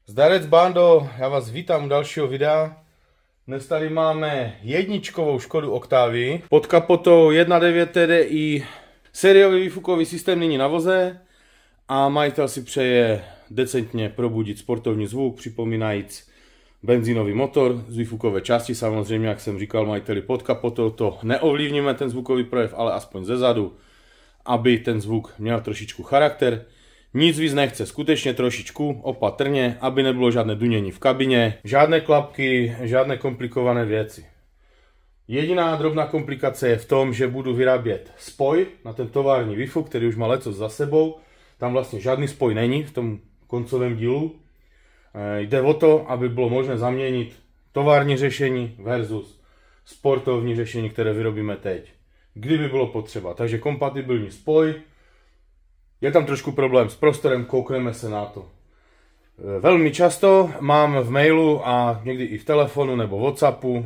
Zdarec bando, já vás vítám u dalšího videa. Dnes tady máme jedničkovou Škodu Octavii. Pod kapotou 1.9 TDI, sériový výfukový systém nyní na voze a majitel si přeje decentně probudit sportovní zvuk, připomínajíc benzínový motor z výfukové části. Samozřejmě, jak jsem říkal majiteli, pod kapotou to neovlivníme ten zvukový projev, ale aspoň zezadu, aby ten zvuk měl trošičku charakter. Nic víc nechce, skutečně trošičku opatrně, aby nebylo žádné dunění v kabině, žádné klapky, žádné komplikované věci. Jediná drobná komplikace je v tom, že budu vyrábět spoj na ten tovární výfuk, který už má letos za sebou. Tam vlastně žádný spoj není v tom koncovém dílu. Jde o to, aby bylo možné zaměnit tovární řešení versus sportovní řešení, které vyrobíme teď, kdyby bylo potřeba. Takže kompatibilní spoj. Je tam trošku problém s prostorem, koukneme se na to. Velmi často mám v mailu a někdy i v telefonu nebo Whatsappu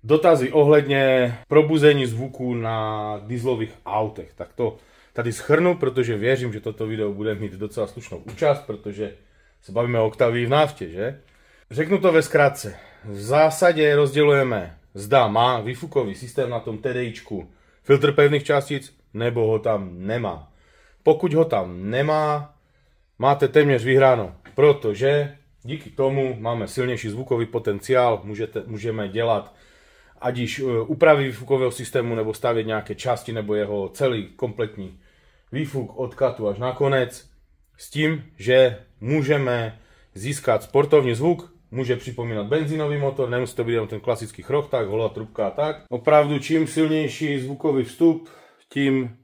dotazy ohledně probuzení zvuku na dieselových autech. Tak to tady shrnu, protože věřím, že toto video bude mít docela slušnou účast, protože se bavíme o Octavii v naftě, že? Řeknu to ve zkratce. V zásadě rozdělujeme, zda má výfukový systém na tom TDIčku filtr pevných částic, nebo ho tam nemá. Pokud ho tam nemá, máte téměř vyhráno, protože díky tomu máme silnější zvukový potenciál, můžeme dělat ať již úpravy výfukového systému, nebo stavět nějaké části, nebo jeho celý kompletní výfuk od katu až na konec, s tím, že můžeme získat sportovní zvuk, může připomínat benzínový motor, nemusí to být jenom ten klasický chrochták, holá trubka a tak. Opravdu čím silnější zvukový vstup, tím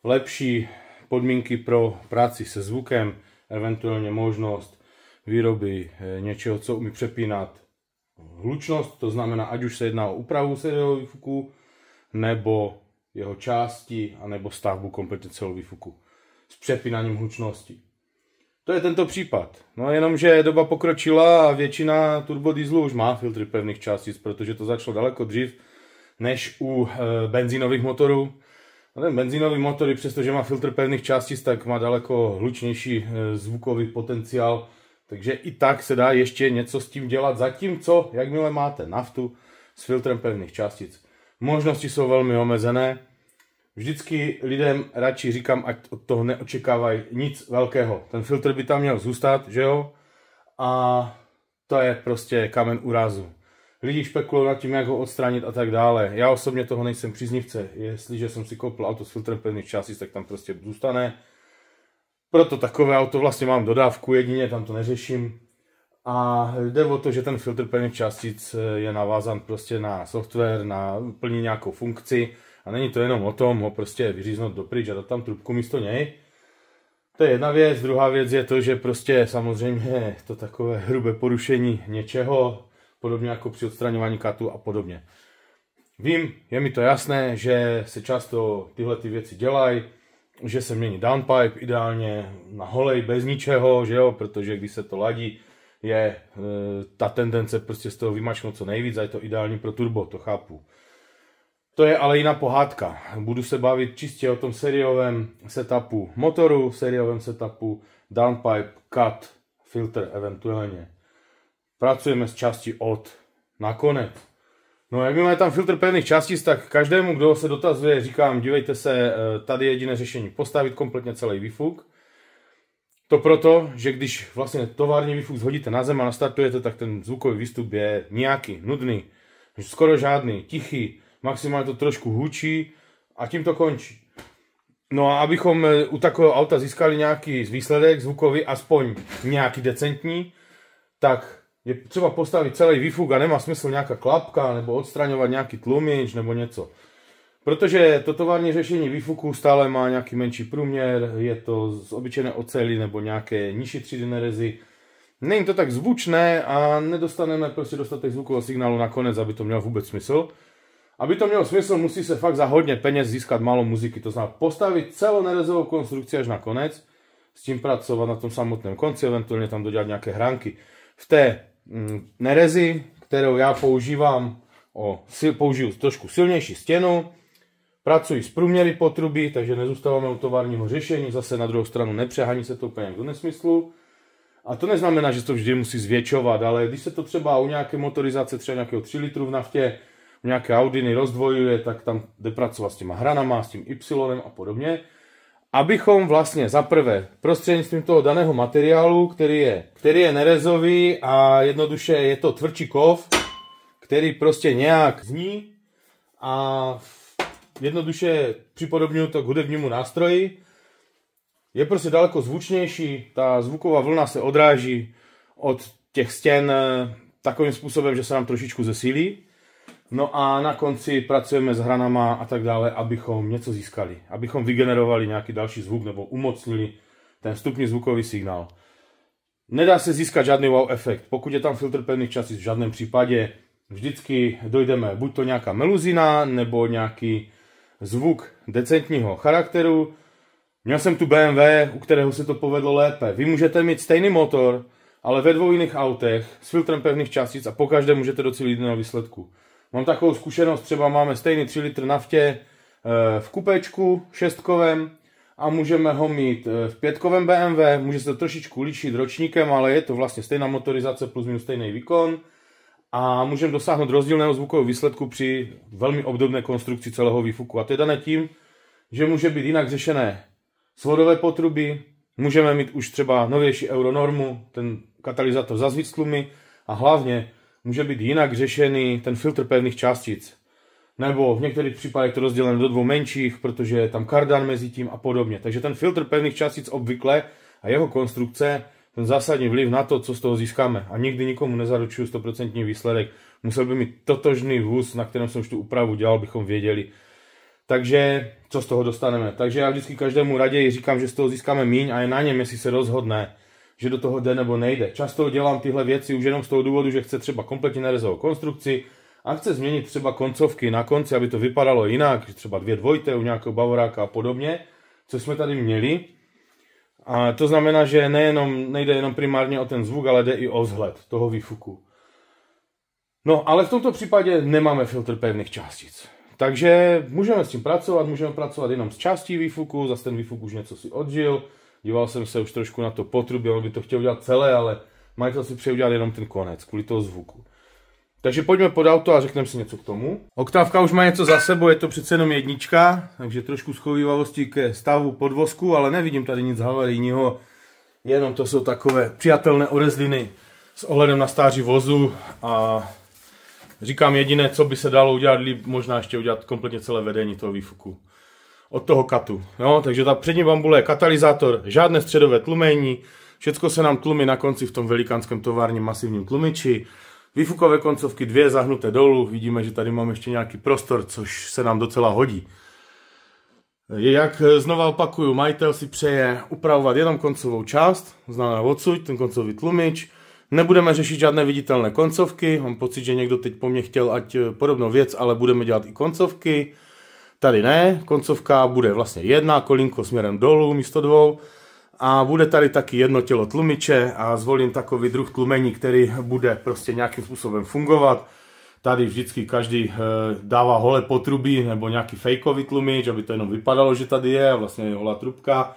lepší podmínky pro práci se zvukem, eventuálně možnost výroby něčeho, co umí přepínat hlučnost, to znamená, ať už se jedná o úpravu sériového výfuku, nebo jeho části, anebo stavbu kompletně celého výfuku s přepínáním hlučnosti. To je tento případ. No jenomže doba pokročila a většina turbodieselů už má filtry pevných částic, protože to začalo daleko dřív než u benzínových motorů. A ten benzínový motor, přestože má filtr pevných částic, tak má daleko hlučnější zvukový potenciál, takže i tak se dá ještě něco s tím dělat, zatímco, jakmile máte naftu s filtrem pevných částic, možnosti jsou velmi omezené. Vždycky lidem radši říkám, ať od toho neočekávají nic velkého. Ten filtr by tam měl zůstat, že jo? A to je prostě kamen úrazu. Lidi špekulují nad tím, jak ho odstranit a tak dále. Já osobně toho nejsem příznivce. Jestliže jsem si koupil auto s filtrem pevných částic, tak tam prostě zůstane. Proto takové auto vlastně mám dodávku, jedině tam to neřeším. A jde o to, že ten filtr pevných částic je navázan prostě na software, na plní nějakou funkci. A není to jenom o tom ho prostě vyříznout dopryč a dát tam trubku místo něj. To je jedna věc. Druhá věc je to, že prostě samozřejmě je to takové hrubé porušení něčeho, podobně jako při odstraňování katu a podobně. Vím, je mi to jasné, že se často tyhle ty věci dělají, že se mění downpipe ideálně na holej bez ničeho, že jo, protože když se to ladí, je ta tendence prostě z toho vymačknout co nejvíc a je to ideální pro turbo, to chápu. To je ale jiná pohádka. Budu se bavit čistě o tom sériovém setupu motoru, sériovém setupu downpipe, cut, filtr eventuálně. Pracujeme s části od nakonec. No jak máme tam filtr pevných částic, tak každému, kdo se dotazuje, říkám, dívejte se, tady je jediné řešení, postavit kompletně celý výfuk. To proto, že když vlastně tovární výfuk zhodíte na zem a nastartujete, tak ten zvukový výstup je nějaký, nudný, skoro žádný, tichý, maximálně to trošku hučí a tím to končí. No a abychom u takového auta získali nějaký výsledek zvukový, aspoň nějaký decentní, tak je třeba postavit celý výfuk a nemá smysl nějaká klapka nebo odstraňovat nějaký tlumič nebo něco. Protože to tovární řešení výfuku stále má nějaký menší průměr, je to z obyčejné oceli nebo nějaké nižší třídy nerezy. Není to tak zvučné a nedostaneme prostě dostatek zvukového signálu nakonec, aby to mělo vůbec smysl. Aby to mělo smysl, musí se fakt za hodně peněz získat málo muziky. To znamená postavit celou nerezovou konstrukci až na konec, s tím pracovat na tom samotném konci, eventuálně tam dodělat nějaké hránky. V té nerezi, kterou já používám, použiju trošku silnější stěnu, pracuji s průměry potrubí, takže nezůstáváme u továrního řešení, zase na druhou stranu nepřehání se to úplně do nesmyslu. A to neznamená, že to vždy musí zvětšovat, ale když se to třeba u nějaké motorizace, třeba nějakého 3 litrů v naftě, u nějaké Audiny rozdvojuje, tak tam jde pracovat s těma hranama, s tím Y a podobně. Abychom vlastně zaprvé prostřednictvím toho daného materiálu, který je nerezový a jednoduše je to tvrdší kov, který prostě nějak zní a jednoduše připodobňuji to k hudebnímu nástroji, je prostě daleko zvučnější, ta zvuková vlna se odráží od těch stěn takovým způsobem, že se nám trošičku zesílí. No a na konci pracujeme s hranama a tak dále, abychom něco získali, abychom vygenerovali nějaký další zvuk nebo umocnili ten vstupní zvukový signál. Nedá se získat žádný wow efekt, pokud je tam filtr pevných částic, v žádném případě. Vždycky dojdeme buď to nějaká meluzina, nebo nějaký zvuk decentního charakteru. Měl jsem tu BMW, u kterého se to povedlo lépe. Vy můžete mít stejný motor, ale ve 2 jiných autech s filtrem pevných částic a pokaždé můžete docílit jiného výsledku. Mám takovou zkušenost, třeba máme stejný 3 litr naftě v kupečku 6kovém a můžeme ho mít v 5kovém BMW, může se to trošičku lišit ročníkem, ale je to vlastně stejná motorizace plus minus stejný výkon a můžeme dosáhnout rozdílného zvukového výsledku při velmi obdobné konstrukci celého výfuku. A to je dané tím, že může být jinak řešené svodové potruby, můžeme mít už třeba novější euronormu, ten katalyzátor za zvíc tlumy a hlavně může být jinak řešený ten filtr pevných částic. Nebo v některých případech to rozdělené do 2 menších, protože je tam kardan mezi tím a podobně. Takže ten filtr pevných částic obvykle a jeho konstrukce ten zásadní vliv na to, co z toho získáme. A nikdy nikomu nezaručuju 100% výsledek. Musel by mít totožný vůz, na kterém jsem už tu úpravu dělal, bychom věděli. Takže co z toho dostaneme. Takže já vždycky každému raději říkám, že z toho získáme míň a je na něm, jestli se rozhodne, že do toho jde nebo nejde. Často dělám tyhle věci už jenom z toho důvodu, že chce třeba kompletně nerezovou konstrukci a chce změnit třeba koncovky na konci, aby to vypadalo jinak, třeba 2 dvojité u nějakého bavoráka a podobně, co jsme tady měli. A to znamená, že nejde jenom primárně o ten zvuk, ale jde i o vzhled toho výfuku. No, ale v tomto případě nemáme filtr pevných částic. Takže můžeme s tím pracovat, můžeme pracovat jenom s částí výfuku, zase ten výfuk už něco si odžil. Díval jsem se už trošku na to potrubí, on by to chtěl udělat celé, ale majitel si přeje udělat jenom ten konec, kvůli toho zvuku. Takže pojďme pod auto a řekneme si něco k tomu. Oktávka už má něco za sebou, je to přece jenom 1, takže trošku schovívavosti ke stavu podvozku, ale nevidím tady nic havarijního, jenom to jsou takové přijatelné odezliny s ohledem na stáří vozu a říkám jediné, co by se dalo udělat líp, možná ještě udělat kompletně celé vedení toho výfuku. Od toho katu. Jo? Takže ta přední bambule je katalyzátor, žádné středové tlumení, všecko se nám tlumí na konci v tom velikánském továrním masivním tlumiči. Výfukové koncovky 2 zahnuté dolů, vidíme, že tady máme ještě nějaký prostor, což se nám docela hodí. Jak znova opakuju, majitel si přeje upravovat jenom koncovou část, znamená odsud, ten koncový tlumič. Nebudeme řešit žádné viditelné koncovky, mám pocit, že někdo teď po mně chtěl ať podobnou věc, ale budeme dělat i koncovky. Tady ne, koncovka bude vlastně 1, kolínko směrem dolů místo 2 a bude tady taky jedno tělo tlumiče a zvolím takový druh tlumení, který bude prostě nějakým způsobem fungovat. Tady vždycky každý dává holé potrubí nebo nějaký fejkový tlumič, aby to jenom vypadalo, že tady je a vlastně je holá trubka.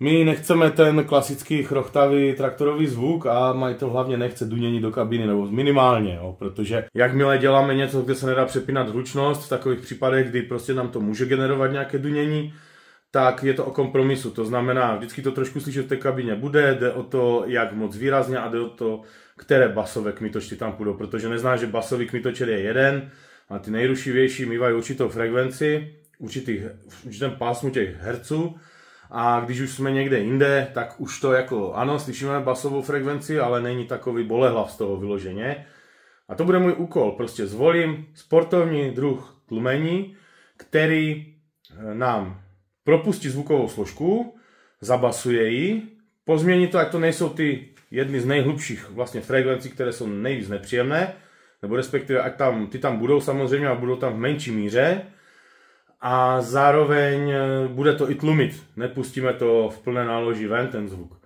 My nechceme ten klasický chrochtavý traktorový zvuk a majitel hlavně nechce dunění do kabiny, nebo minimálně, jo, protože jakmile děláme něco, kde se nedá přepínat hlučnost, v takových případech, kdy prostě nám to může generovat nějaké dunění, tak je to o kompromisu. To znamená, vždycky to trošku slyšet v té kabině bude, jde o to, jak moc výrazně a jde o to, které basové kmitočty tam půjdou, protože nezná, že basový kmitočet je jeden a ty nejrušivější mývají určitou frekvenci, v určitém pásmu těch herců. A když už jsme někde jinde, tak už to jako, ano, slyšíme basovou frekvenci, ale není takový bolehlav z toho vyloženě. A to bude můj úkol, prostě zvolím sportovní druh tlumení, který nám propustí zvukovou složku, zabasuje ji, pozmění to, ať to nejsou ty jedny z nejhlubších vlastně frekvencí, které jsou nejvíc nepříjemné, nebo respektive ať ty tam budou samozřejmě a budou tam v menší míře, a zároveň bude to i tlumit. Nepustíme to v plné náloži ven, ten zvuk.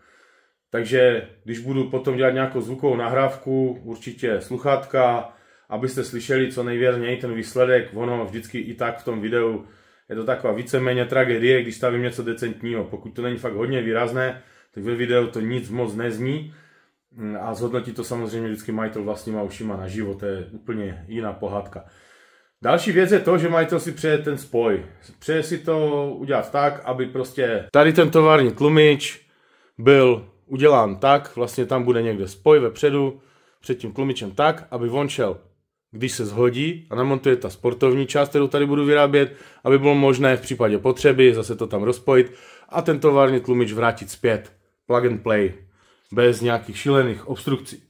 Takže když budu potom dělat nějakou zvukovou nahrávku, určitě sluchátka, abyste slyšeli co nejvěrněji ten výsledek. Ono vždycky i tak v tom videu je to taková víceméně tragédie, když stavím něco decentního. Pokud to není fakt hodně výrazné, tak ve videu to nic moc nezní a zhodnotí to samozřejmě vždycky majitel vlastníma ušima naživo, to je úplně jiná pohádka. Další věc je to, že majitel si přeje ten spoj. Přeje si to udělat tak, aby prostě tady ten tovární tlumič byl udělán tak, vlastně tam bude někde spoj vepředu před tím tlumičem tak, aby on šel, když se shodí a namontuje ta sportovní část, kterou tady budu vyrábět, aby bylo možné v případě potřeby zase to tam rozpojit a ten tovární tlumič vrátit zpět. Plug and play. Bez nějakých šílených obstrukcí.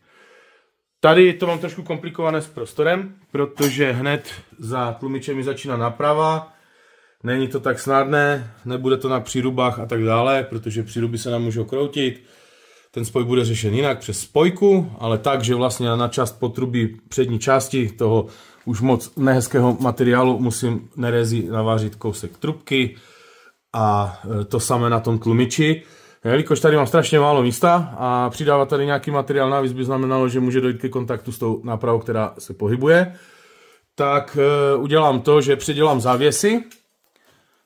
Tady to mám trošku komplikované s prostorem, protože hned za tlumičem mi začíná naprava. Není to tak snadné, nebude to na přírubách a tak dále, protože příruby se nám můžou kroutit. Ten spoj bude řešen jinak přes spojku, ale tak, že vlastně na část potrubí přední části toho už moc nehezkého materiálu musím nerezi navářit kousek trubky a to samé na tom tlumiči. Jelikož tady mám strašně málo místa a přidávat tady nějaký materiál navíc by znamenalo, že může dojít ke kontaktu s tou nápravou, která se pohybuje, tak udělám to, že předělám závěsy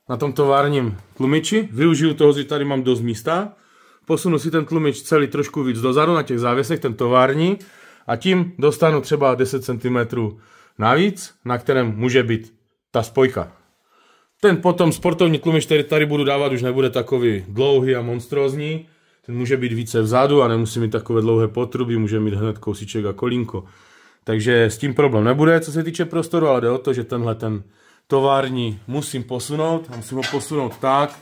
na tom továrním tlumiči, využiju toho, že tady mám dost místa, posunu si ten tlumič celý trošku víc dozadu na těch závěsech, ten tovární, a tím dostanu třeba 10 cm navíc, na kterém může být ta spojka. Ten potom sportovní tlumič, který tady budu dávat, už nebude takový dlouhý a monstrózní. Ten může být více vzadu a nemusí mít takové dlouhé potrubí, může mít hned kousíček a kolínko. Takže s tím problém nebude, co se týče prostoru, ale jde o to, že tenhle ten tovární musím posunout a musím ho posunout tak,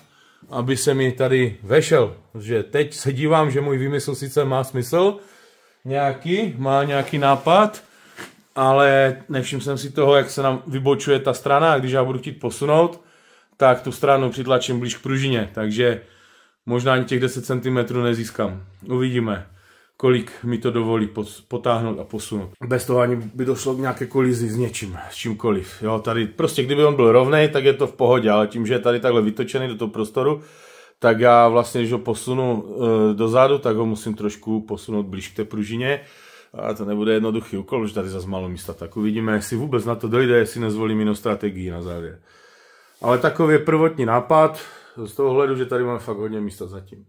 aby se mi tady vešel. Protože teď se dívám, že můj výmysl sice má smysl, má nějaký nápad, ale nevšiml jsem si toho, jak se nám vybočuje ta strana a když já budu chtít posunout, tak tu stranu přitlačím blíž k pružině, takže možná ani těch 10 cm nezískám. Uvidíme, kolik mi to dovolí potáhnout a posunout. Bez toho ani by došlo k nějaké kolizi s něčím, s čímkoliv. Jo, tady prostě kdyby on byl rovnej, tak je to v pohodě, ale tím, že je tady takhle vytočený do toho prostoru, tak já vlastně, když ho posunu dozadu, tak ho musím trošku posunout blíž k té pružině. A to nebude jednoduchý úkol, už tady zase málo místa, tak uvidíme, jestli vůbec na to dojde, jestli nezvolím jinou strategii na závěr. Ale takový je prvotní nápad, z toho hledu, že tady máme fakt hodně místa zatím.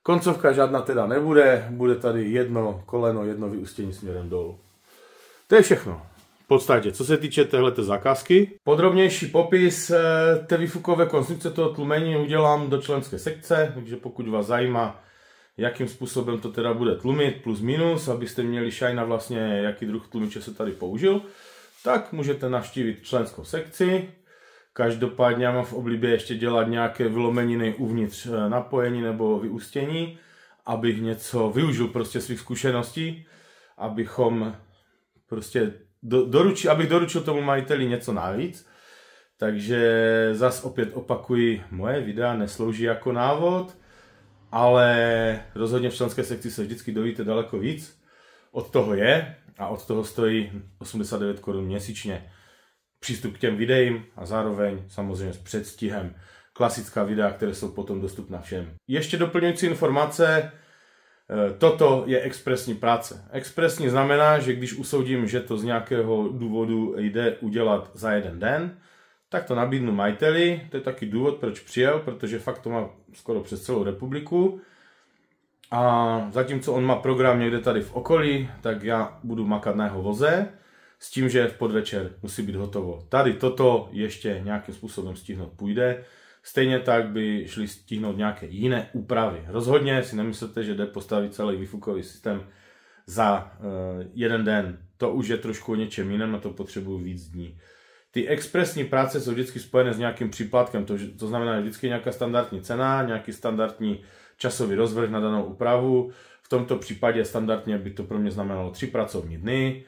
Koncovka žádná teda nebude, bude tady jedno koleno, jedno vyústění směrem dolů. To je všechno. V podstatě, co se týče téhleté zakázky. Podrobnější popis té výfukové konstrukce toho tlumení udělám do členské sekce, takže pokud vás zajímá, jakým způsobem to teda bude tlumit, plus minus, abyste měli šajna vlastně, jaký druh tlumiče se tady použil, tak můžete navštívit členskou sekci. Každopádně já mám v oblibě ještě dělat nějaké vylomeniny uvnitř napojení nebo vyústění, abych něco využil prostě svých zkušeností, abychom prostě abych doručil tomu majiteli něco navíc. Takže zas opět opakuji, moje videa neslouží jako návod, ale rozhodně v členské sekci se vždycky dovíte daleko víc. Od toho je a od toho stojí 89 Kč měsíčně. Přístup k těm videím a zároveň samozřejmě s předstihem. Klasická videa, které jsou potom dostupná všem. Ještě doplňující informace, toto je expresní práce. Expresní znamená, že když usoudím, že to z nějakého důvodu jde udělat za jeden den, tak to nabídnu majiteli, to je taky důvod, proč přijel, protože fakt to má skoro přes celou republiku. A zatímco on má program někde tady v okolí, tak já budu makat na jeho voze, s tím, že v podvečer musí být hotovo. Tady toto ještě nějakým způsobem stihnout půjde. Stejně tak by šli stihnout nějaké jiné úpravy. Rozhodně si nemyslete, že jde postavit celý výfukový systém za jeden den. To už je trošku o něčem jiném a to potřebuju víc dní. Ty expresní práce jsou vždycky spojené s nějakým příplatkem, to znamená vždycky nějaká standardní cena, nějaký standardní časový rozvrh na danou úpravu. V tomto případě standardně by to pro mě znamenalo 3 pracovní dny.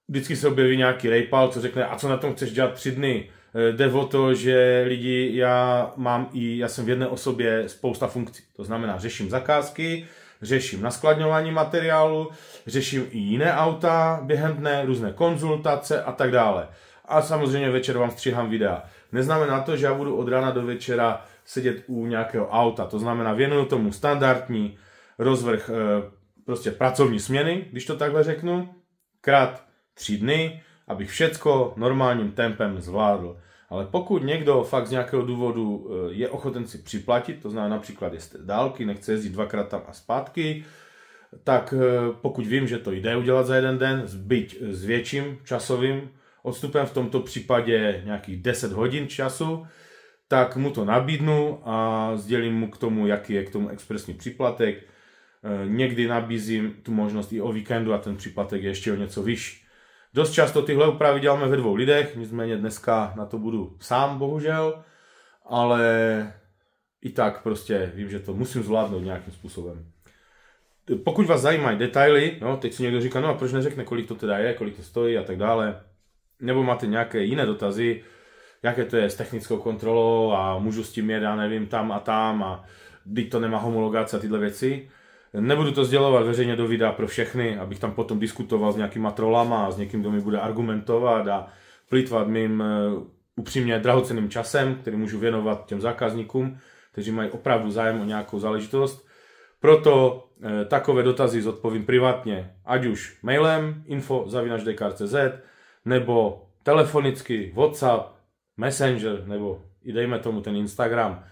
Vždycky se objeví nějaký rejpal, co řekne, a co na tom chceš dělat 3 dny. Jde o to, že lidi, já jsem v jedné osobě spousta funkcí. To znamená, řeším zakázky, řeším naskladňování materiálu, řeším i jiné auta během dne, různé konzultace a tak dále. A samozřejmě večer vám stříhám videa. Neznamená to, že já budu od rána do večera sedět u nějakého auta. To znamená, věnuju tomu standardní rozvrh prostě pracovní směny, když to takhle řeknu, krát 3 dny, abych všecko normálním tempem zvládl. Ale pokud někdo fakt z nějakého důvodu je ochoten si připlatit, to znamená například je z té dálky, nechce jezdit dvakrát tam a zpátky, tak pokud vím, že to jde udělat za jeden den, byť s větším časovým odstupem, v tomto případě nějakých 10 hodin času, tak mu to nabídnu a sdělím mu k tomu, jaký je k tomu expresní příplatek. Někdy nabízím tu možnost i o víkendu a ten příplatek je ještě o něco vyšší. Dost často tyhle úpravy děláme ve 2 lidech, nicméně dneska na to budu sám, bohužel, ale i tak prostě vím, že to musím zvládnout nějakým způsobem. Pokud vás zajímají detaily, no, teď si někdo říká, no a proč neřekne, kolik to teda je, kolik to stojí a tak dále, nebo máte nějaké jiné dotazy, jaké to je s technickou kontrolou a můžu s tím jet, já nevím, tam a teď to nemá homologace a tyhle věci. Nebudu to sdělovat veřejně do videa pro všechny, abych tam potom diskutoval s nějakýma trolama a s někým, kdo mi bude argumentovat a plýtvat mým upřímně drahocenným časem, který můžu věnovat těm zákazníkům, kteří mají opravdu zájem o nějakou záležitost. Proto takové dotazy zodpovím privátně, ať už mailem info@dkar.cz nebo telefonicky, WhatsApp, Messenger nebo i dejme tomu ten Instagram.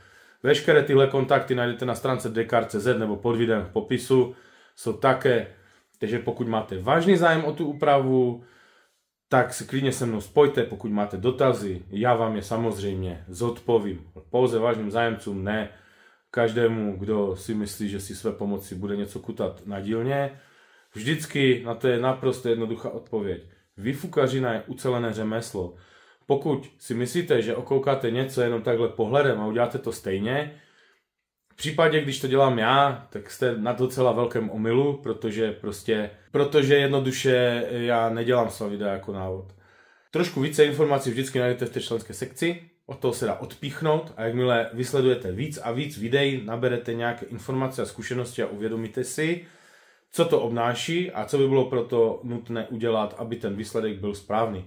Veškeré tyhle kontakty najdete na stránce dkar.cz nebo pod videem v popisu. Jsou také, takže pokud máte vážný zájem o tu úpravu, tak se klidně se mnou spojte, pokud máte dotazy, já vám je samozřejmě zodpovím. Pouze vážným zájemcům, ne každému, kdo si myslí, že si své pomoci bude něco kutat na dílně. Vždycky na to je naprosto jednoduchá odpověď. Výfukařina je ucelené řemeslo. Pokud si myslíte, že okoukáte něco jenom takhle pohledem a uděláte to stejně, v případě, když to dělám já, tak jste na docela velkém omylu, protože jednoduše já nedělám svá videa jako návod. Trošku více informací vždycky najdete v té členské sekci, od toho se dá odpíchnout a jakmile vysledujete víc a víc videí, naberete nějaké informace a zkušenosti a uvědomíte si, co to obnáší a co by bylo proto nutné udělat, aby ten výsledek byl správný.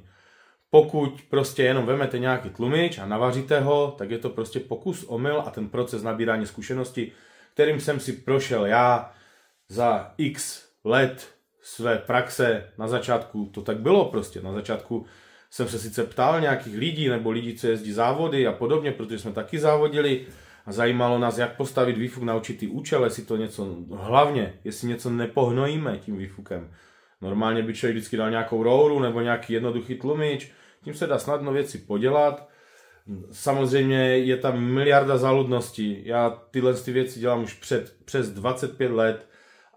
Pokud prostě jenom vemete nějaký tlumič a navaříte ho, tak je to prostě pokus, omyl a ten proces nabírání zkušenosti, kterým jsem si prošel já za x let své praxe. Na začátku to tak bylo prostě. Na začátku jsem se sice ptal nějakých lidí nebo lidí, co jezdí závody a podobně, protože jsme taky závodili a zajímalo nás, jak postavit výfuk na určitý účel, jestli to něco, hlavně, jestli něco nepohnojíme tím výfukem. Normálně by člověk vždycky dal nějakou rouru nebo nějaký jednoduchý tlumič, tím se dá snadno věci podělat. Samozřejmě je tam miliarda záludností. Já tyhle věci dělám už přes 25 let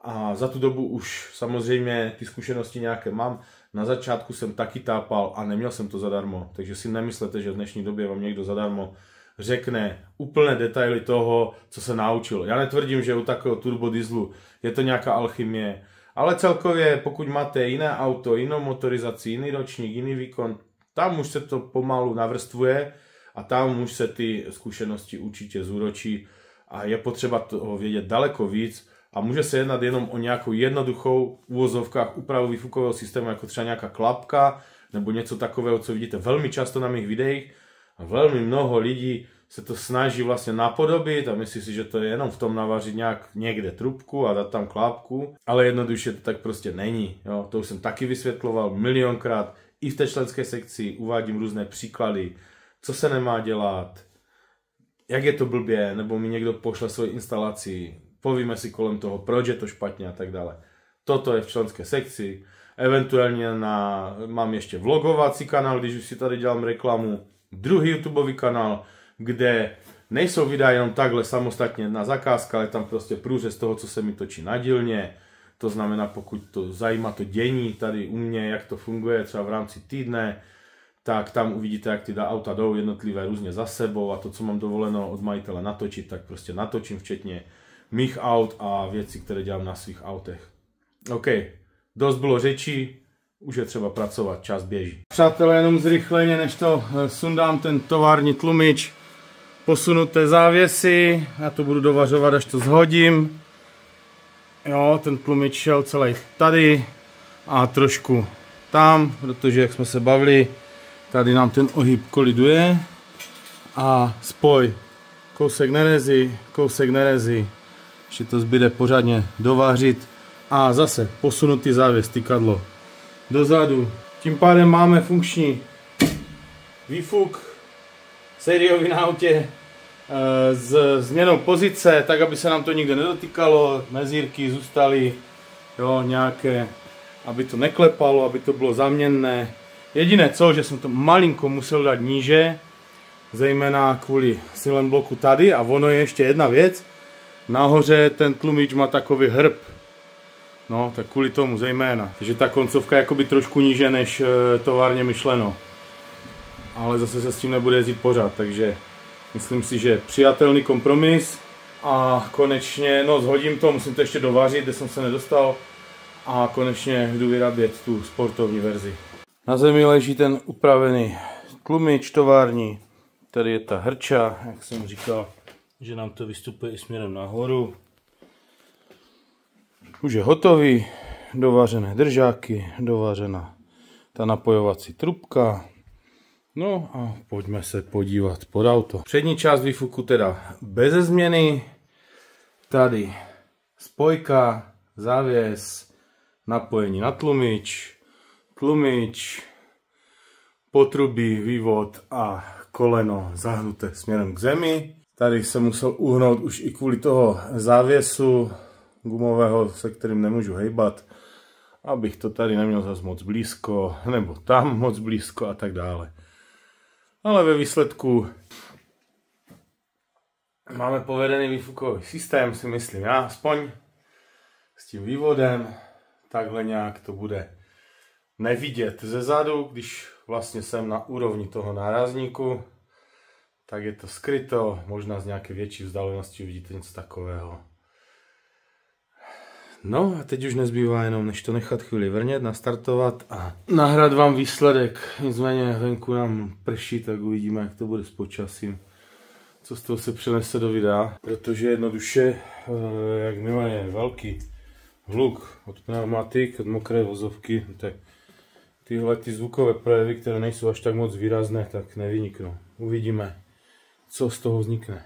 a za tu dobu už samozřejmě ty zkušenosti nějaké mám. Na začátku jsem taky tápal a neměl jsem to zadarmo, takže si nemyslete, že v dnešní době vám někdo zadarmo řekne úplné detaily toho, co se naučil. Já netvrdím, že u takového turbodieslu je to nějaká alchymie, ale celkově, pokud máte jiné auto, jinou motorizaci, jiný ročník, jiný výkon, tam už se to pomalu navrstvuje a tam už se ty zkušenosti určitě zúročí a je potřeba toho vědět daleko víc a může se jednat jenom o nějakou jednoduchou v uvozovkách úpravu výfukového systému, jako třeba nějaká klapka nebo něco takového, co vidíte velmi často na mých videích a velmi mnoho lidí se to snaží vlastně napodobit a myslí si, že to je jenom v tom navařit nějak někde trubku a dát tam klapku, ale jednoduše to tak prostě není. Jo? To už jsem taky vysvětloval milionkrát, i v té členské sekci uvádím různé příklady, co se nemá dělat, jak je to blbě, nebo mi někdo pošle svoji instalaci, povíme si kolem toho, proč je to špatně a tak dále. Toto je v členské sekci, eventuálně mám ještě vlogovací kanál, když už si tady dělám reklamu, druhý YouTubeový kanál, kde nejsou videa jenom takhle samostatně na zakázka, ale tam prostě průřez toho, co se mi točí na dílně. To znamená, pokud to zajímá to dění tady u mě, jak to funguje třeba v rámci týdne, tak tam uvidíte, jak ty auta jdou jednotlivé různě za sebou a to, co mám dovoleno od majitele natočit, tak prostě natočím, včetně mých aut a věcí, které dělám na svých autech. OK, dost bylo řečí, už je třeba pracovat, čas běží. Přátelé, jenom zrychleně, než to sundám ten tovární tlumič, posunuté závěsy, já to budu dovařovat, až to zhodím. Jo, ten tlumič šel celý tady a trošku tam, protože jak jsme se bavili, tady nám ten ohyb koliduje a spoj, kousek nerezi, ještě to zbyde pořádně dovařit a zase posunutý závěs, tykadlo dozadu. Tím pádem máme funkční výfuk, sériový na autě s změnou pozice, tak aby se nám to nikde nedotýkalo, mezírky zůstaly, jo, nějaké, aby to neklepalo, aby to bylo zaměnné. Jediné co, že jsem to malinko musel dát níže, zejména kvůli silent bloku tady, a ono je ještě jedna věc, nahoře ten tlumič má takový hrb, no, tak kvůli tomu zejména, takže ta koncovka je jakoby trošku níže než továrně myšleno, ale zase se s tím nebude jezdit pořád, takže myslím si, že přijatelný kompromis. A konečně, no zhodím to, musím to ještě dovařit, kde jsem se nedostal, a konečně jdu vyrábět tu sportovní verzi. Na zemi leží ten upravený tlumič tovární, tady je ta hrča, jak jsem říkal, že nám to vystupuje i směrem nahoru. Už je hotový, dovařené držáky, dovařená ta napojovací trubka. No a pojďme se podívat pod auto. Přední část výfuku teda bez změny. Tady spojka, závěs, napojení na tlumič, potrubí, vývod a koleno zahnuté směrem k zemi. Tady jsem musel uhnout už i kvůli toho závěsu gumového, se kterým nemůžu hejbat, abych to tady neměl zase moc blízko, nebo tam moc blízko a tak dále. Ale ve výsledku máme povedený výfukový systém, si myslím já, aspoň s tím vývodem. Takhle nějak to bude nevidět ze zadu, když vlastně jsem na úrovni toho nárazníku, tak je to skryto, možná z nějaké větší vzdálenosti uvidíte něco takového. No a teď už nezbývá jenom než to nechat chvíli vrnět, nastartovat a nahrát vám výsledek. Nicméně venku nám prší, tak uvidíme, jak to bude s počasím, co z toho se přenese do videa, protože jednoduše, jakmile je velký hluk od pneumatik, od mokré vozovky, tak tyhle ty zvukové projevy, které nejsou až tak moc výrazné, tak nevyniknou. Uvidíme, co z toho vznikne.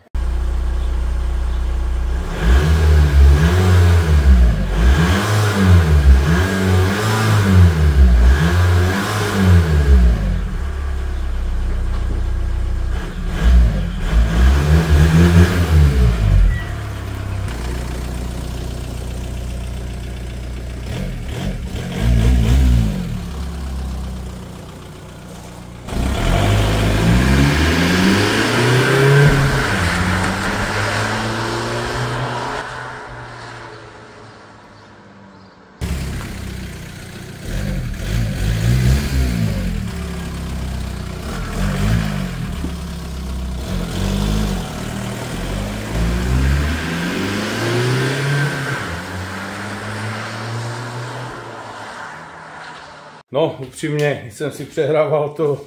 No, upřímně, když jsem si přehrával to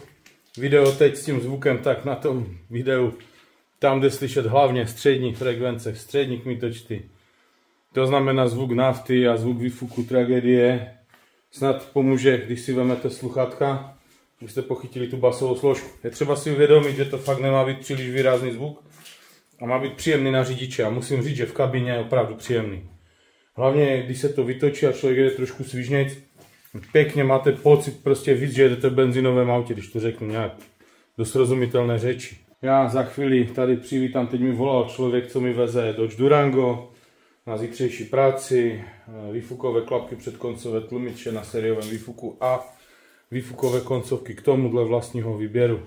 video teď s tím zvukem, tak na tom videu, tam jde slyšet hlavně střední frekvence, střední kmitočty. To znamená zvuk nafty a zvuk výfuku tragédie. Snad pomůže, když si vezmete sluchátka, abyste pochytili tu basovou složku. Je třeba si uvědomit, že to fakt nemá být příliš výrazný zvuk a má být příjemný na řidiče. A musím říct, že v kabině je opravdu příjemný. Hlavně, když se to vytočí a člověk jede trošku svížnějc, pěkně máte pocit prostě víc, že jedete v benzínovém autě, když to řeknu nějak do srozumitelné řeči. Já za chvíli tady přivítám, teď mi volal člověk, co mi veze Dodge Durango na zítřejší práci, výfukové klapky předkoncové tlumiče na sériovém výfuku a výfukové koncovky k tomuhle vlastního výběru.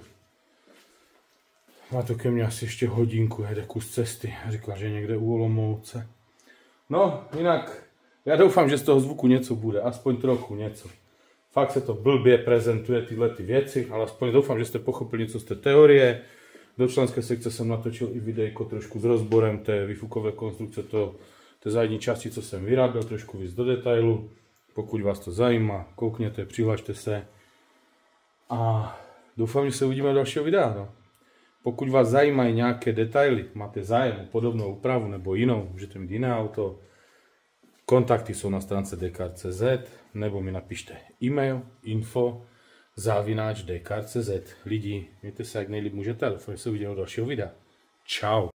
Má to ke mně asi ještě hodinku, jede kus cesty, říkal, že někde u Olomouce. No, jinak já doufám, že z toho zvuku něco bude, aspoň trochu něco. Fakt se to blbě prezentuje tyhle ty věci, ale aspoň doufám, že jste pochopili něco z té teorie. Do členské sekce jsem natočil i videjko trošku s rozborem té výfukové konstrukce, té zadní části, co jsem vyráběl, trošku víc do detailu. Pokud vás to zajímá, koukněte, přihlašte se. A doufám, že se uvidíme do dalšího videa. No. Pokud vás zajímají nějaké detaily, máte zájem o podobnou úpravu nebo jinou, můžete mít jiné auto, kontakty jsou na stránce dkar.cz nebo mi napište e-mail info@dkar.cz. Lidi, mějte se jak nejlíp můžete a doufám, že se uvidíme do dalšího videa. Čau.